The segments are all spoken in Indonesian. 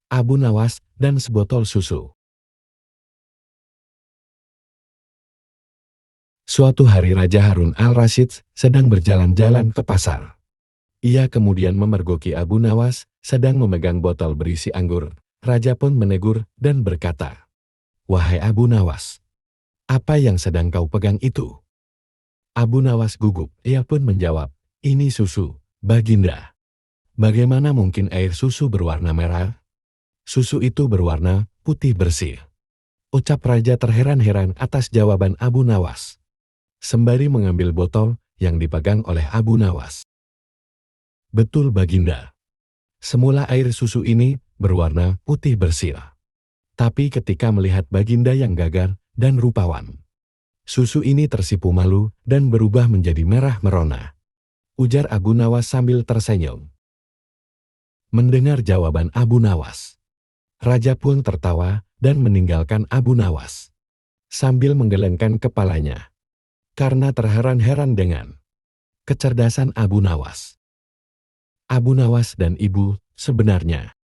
Abu Nawas, dan sebotol susu. Suatu hari Raja Harun al-Rasyid sedang berjalan-jalan ke pasar. Ia kemudian memergoki Abu Nawas, sedang memegang botol berisi anggur. Raja pun menegur dan berkata, "Wahai Abu Nawas, apa yang sedang kau pegang itu?" Abu Nawas gugup. Ia pun menjawab, "Ini susu, Baginda." "Bagaimana mungkin air susu berwarna merah? Susu itu berwarna putih bersih," ucap Raja terheran-heran atas jawaban Abu Nawas, sembari mengambil botol yang dipegang oleh Abu Nawas. "Betul Baginda. Semula air susu ini berwarna putih bersih. Tapi ketika melihat Baginda yang gagah dan rupawan, susu ini tersipu malu dan berubah menjadi merah merona," ujar Abu Nawas sambil tersenyum. Mendengar jawaban Abu Nawas, Raja pun tertawa dan meninggalkan Abu Nawas, sambil menggelengkan kepalanya, karena terheran-heran dengan kecerdasan Abu Nawas. Abu Nawas dan ibu, sebenarnya.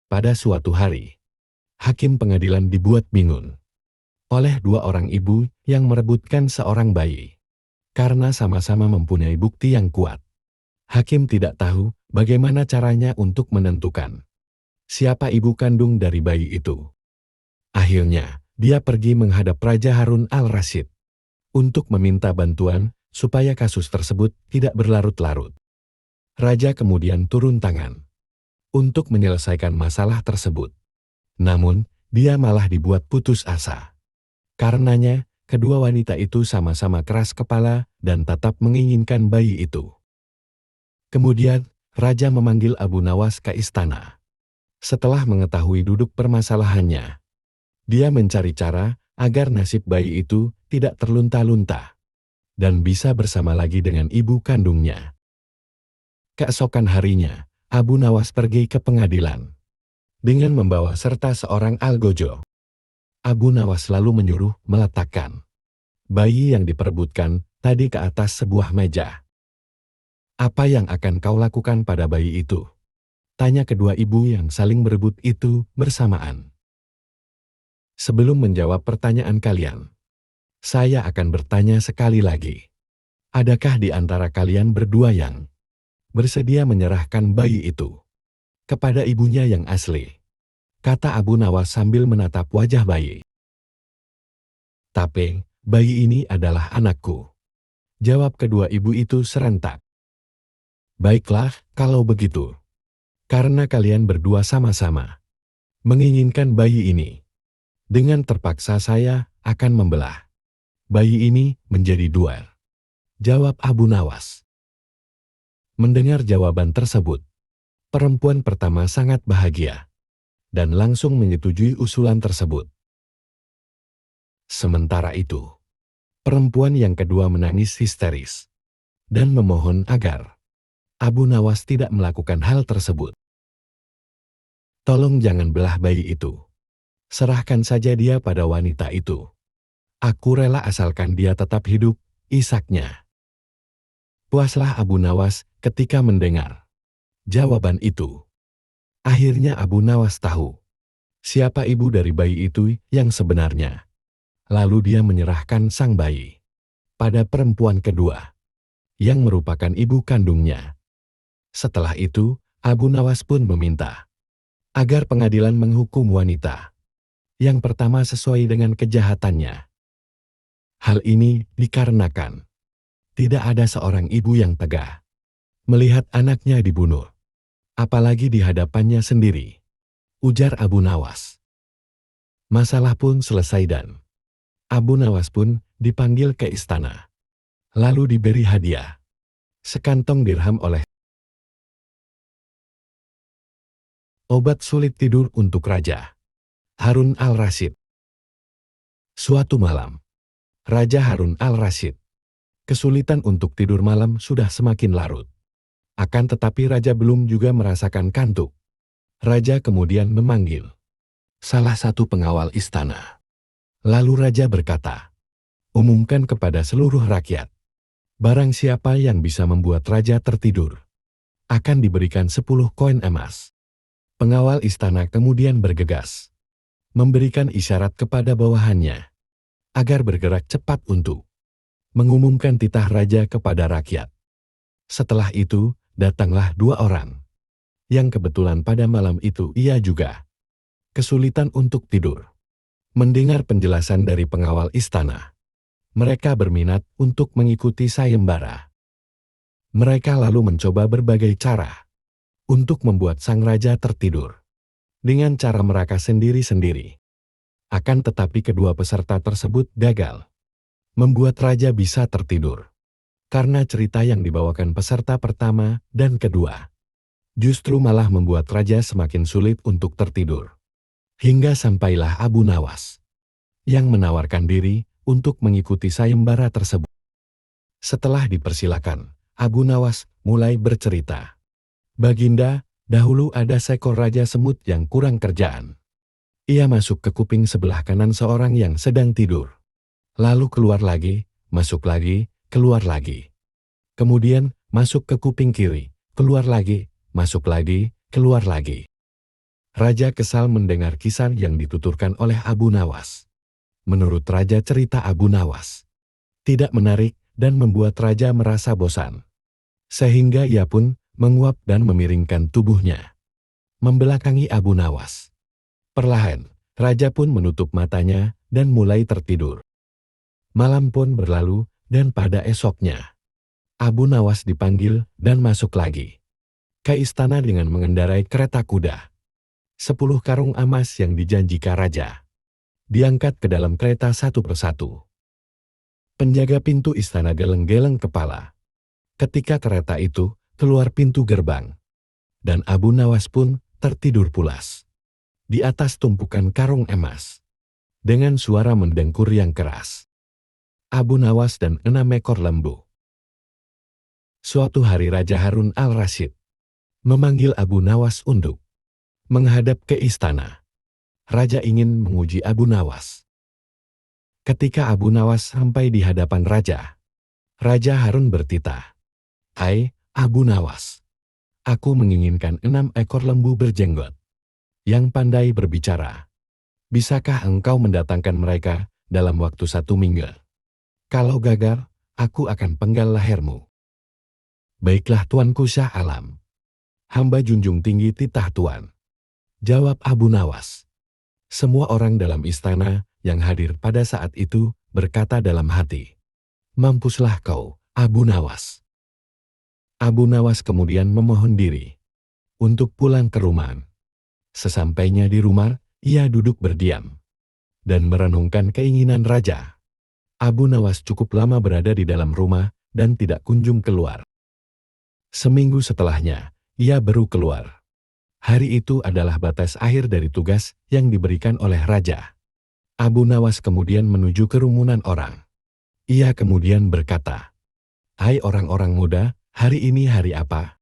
Pada suatu hari, hakim pengadilan dibuat bingung oleh dua orang ibu yang merebutkan seorang bayi. Karena sama-sama mempunyai bukti yang kuat, hakim tidak tahu bagaimana caranya untuk menentukan siapa ibu kandung dari bayi itu. Akhirnya, dia pergi menghadap Raja Harun al-Rasyid untuk meminta bantuan supaya kasus tersebut tidak berlarut-larut. Raja kemudian turun tangan untuk menyelesaikan masalah tersebut. Namun, dia malah dibuat putus asa. Karenanya, kedua wanita itu sama-sama keras kepala dan tetap menginginkan bayi itu. Kemudian, Raja memanggil Abu Nawas ke istana. Setelah mengetahui duduk permasalahannya, dia mencari cara agar nasib bayi itu tidak terlunta-lunta dan bisa bersama lagi dengan ibu kandungnya. Keesokan harinya, Abu Nawas pergi ke pengadilan dengan membawa serta seorang algojo. Abu Nawas lalu menyuruh meletakkan bayi yang diperebutkan tadi ke atas sebuah meja. "Apa yang akan kau lakukan pada bayi itu?" tanya kedua ibu yang saling berebut itu bersamaan. "Sebelum menjawab pertanyaan kalian, saya akan bertanya sekali lagi. Adakah di antara kalian berdua yang bersedia menyerahkan bayi itu kepada ibunya yang asli?" kata Abu Nawas sambil menatap wajah bayi. "Tapi, bayi ini adalah anakku," jawab kedua ibu itu serentak. "Baiklah, kalau begitu. Karena kalian berdua sama-sama menginginkan bayi ini, dengan terpaksa saya akan membelah bayi ini menjadi dua," jawab Abu Nawas. Mendengar jawaban tersebut, perempuan pertama sangat bahagia dan langsung menyetujui usulan tersebut. Sementara itu, perempuan yang kedua menangis histeris dan memohon agar Abu Nawas tidak melakukan hal tersebut. "Tolong jangan belah bayi itu. Serahkan saja dia pada wanita itu. Aku rela asalkan dia tetap hidup," isaknya. Puaslah Abu Nawas ketika mendengar jawaban itu. Akhirnya Abu Nawas tahu siapa ibu dari bayi itu yang sebenarnya. Lalu dia menyerahkan sang bayi pada perempuan kedua, yang merupakan ibu kandungnya. Setelah itu, Abu Nawas pun meminta agar pengadilan menghukum wanita yang pertama sesuai dengan kejahatannya. Hal ini dikarenakan tidak ada seorang ibu yang tega melihat anaknya dibunuh, apalagi di hadapannya sendiri, ujar Abu Nawas. Masalah pun selesai dan Abu Nawas pun dipanggil ke istana, lalu diberi hadiah sekantong dirham oleh obat sulit tidur untuk Raja Harun al-Rasyid. Suatu malam, Raja Harun al-Rasyid kesulitan untuk tidur malam sudah semakin larut. Akan tetapi Raja belum juga merasakan kantuk. Raja kemudian memanggil salah satu pengawal istana. Lalu Raja berkata, "Umumkan kepada seluruh rakyat, barang siapa yang bisa membuat Raja tertidur, akan diberikan 10 koin emas." Pengawal istana kemudian bergegas, memberikan isyarat kepada bawahannya agar bergerak cepat untuk mengumumkan titah raja kepada rakyat. Setelah itu, datanglah dua orang, yang kebetulan pada malam itu ia juga kesulitan untuk tidur. Mendengar penjelasan dari pengawal istana, mereka berminat untuk mengikuti sayembara. Mereka lalu mencoba berbagai cara untuk membuat sang raja tertidur, dengan cara mereka sendiri-sendiri. Akan tetapi kedua peserta tersebut gagal membuat raja bisa tertidur. Karena cerita yang dibawakan peserta pertama dan kedua justru malah membuat raja semakin sulit untuk tertidur. Hingga sampailah Abu Nawas yang menawarkan diri untuk mengikuti sayembara tersebut. Setelah dipersilakan, Abu Nawas mulai bercerita. Baginda, dahulu ada seekor raja semut yang kurang kerjaan. Ia masuk ke kuping sebelah kanan seorang yang sedang tidur. Lalu keluar lagi, masuk lagi, keluar lagi. Kemudian masuk ke kuping kiri, keluar lagi, masuk lagi, keluar lagi. Raja kesal mendengar kisah yang dituturkan oleh Abu Nawas. Menurut raja, cerita Abu Nawas tidak menarik dan membuat raja merasa bosan. Sehingga ia pun menguap dan memiringkan tubuhnya, membelakangi Abu Nawas. Perlahan, raja pun menutup matanya dan mulai tertidur. Malam pun berlalu dan pada esoknya, Abu Nawas dipanggil dan masuk lagi ke istana dengan mengendarai kereta kuda. 10 karung emas yang dijanjikan raja diangkat ke dalam kereta satu persatu. Penjaga pintu istana geleng-geleng kepala ketika kereta itu keluar pintu gerbang, dan Abu Nawas pun tertidur pulas di atas tumpukan karung emas dengan suara mendengkur yang keras. Abu Nawas dan 6 ekor lembu. Suatu hari Raja Harun al-Rasyid memanggil Abu Nawas untuk menghadap ke istana. Raja ingin menguji Abu Nawas. Ketika Abu Nawas sampai di hadapan raja, Raja Harun bertitah, "Hai, Abu Nawas, aku menginginkan 6 ekor lembu berjenggot yang pandai berbicara. Bisakah engkau mendatangkan mereka dalam waktu 1 minggu? Kalau gagal, aku akan penggal lehermu." "Baiklah Tuanku Syah Alam. Hamba junjung tinggi titah Tuan," jawab Abu Nawas. Semua orang dalam istana yang hadir pada saat itu berkata dalam hati, "Mampuslah kau, Abu Nawas." Abu Nawas kemudian memohon diri untuk pulang ke rumah. Sesampainya di rumah, ia duduk berdiam dan merenungkan keinginan raja. Abu Nawas cukup lama berada di dalam rumah dan tidak kunjung keluar. Seminggu setelahnya, ia baru keluar. Hari itu adalah batas akhir dari tugas yang diberikan oleh raja. Abu Nawas kemudian menuju kerumunan orang. Ia kemudian berkata, "Hai orang-orang muda, hari ini hari apa?"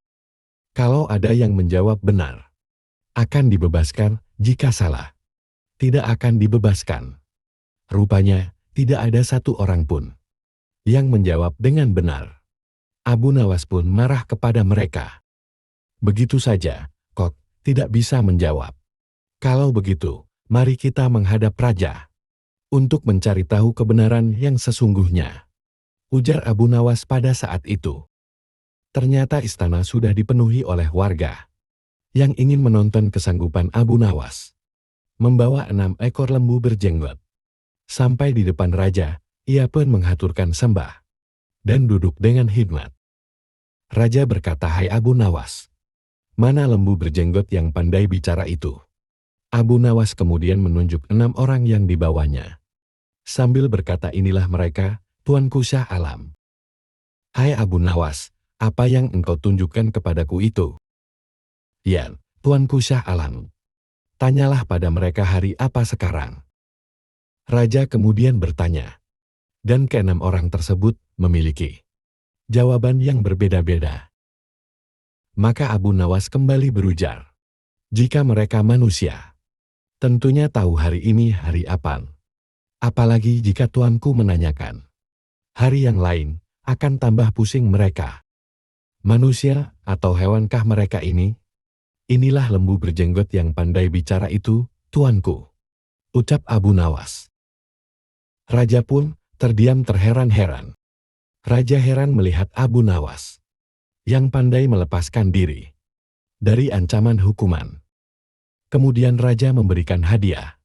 Kalau ada yang menjawab benar, akan dibebaskan, jika salah, tidak akan dibebaskan. Rupanya, tidak ada satu orang pun yang menjawab dengan benar. Abu Nawas pun marah kepada mereka. "Begitu saja, kok tidak bisa menjawab? Kalau begitu, mari kita menghadap raja untuk mencari tahu kebenaran yang sesungguhnya," ujar Abu Nawas pada saat itu. Ternyata istana sudah dipenuhi oleh warga yang ingin menonton kesanggupan Abu Nawas membawa 6 ekor lembu berjenggot. Sampai di depan raja, ia pun menghaturkan sembah dan duduk dengan hikmat. Raja berkata, "Hai Abu Nawas, mana lembu berjenggot yang pandai bicara itu?" Abu Nawas kemudian menunjuk 6 orang yang dibawanya, sambil berkata, "Inilah mereka, Tuanku Syah Alam." "Hai Abu Nawas, apa yang engkau tunjukkan kepadaku itu?" "Ya, Tuanku Syah Alam. Tanyalah pada mereka hari apa sekarang." Raja kemudian bertanya, dan ke-6 orang tersebut memiliki jawaban yang berbeda-beda. Maka Abu Nawas kembali berujar, "Jika mereka manusia, tentunya tahu hari ini hari apa. Apalagi jika tuanku menanyakan hari yang lain, akan tambah pusing mereka. Manusia atau hewankah mereka ini?" Inilah lembu berjenggot yang pandai bicara itu, tuanku, ucap Abu Nawas. Raja pun terdiam terheran-heran. Raja heran melihat Abu Nawas yang pandai melepaskan diri dari ancaman hukuman. Kemudian raja memberikan hadiah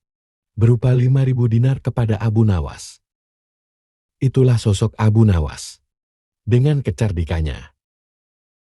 berupa 5.000 dinar kepada Abu Nawas. Itulah sosok Abu Nawas. Dengan kecerdikannya,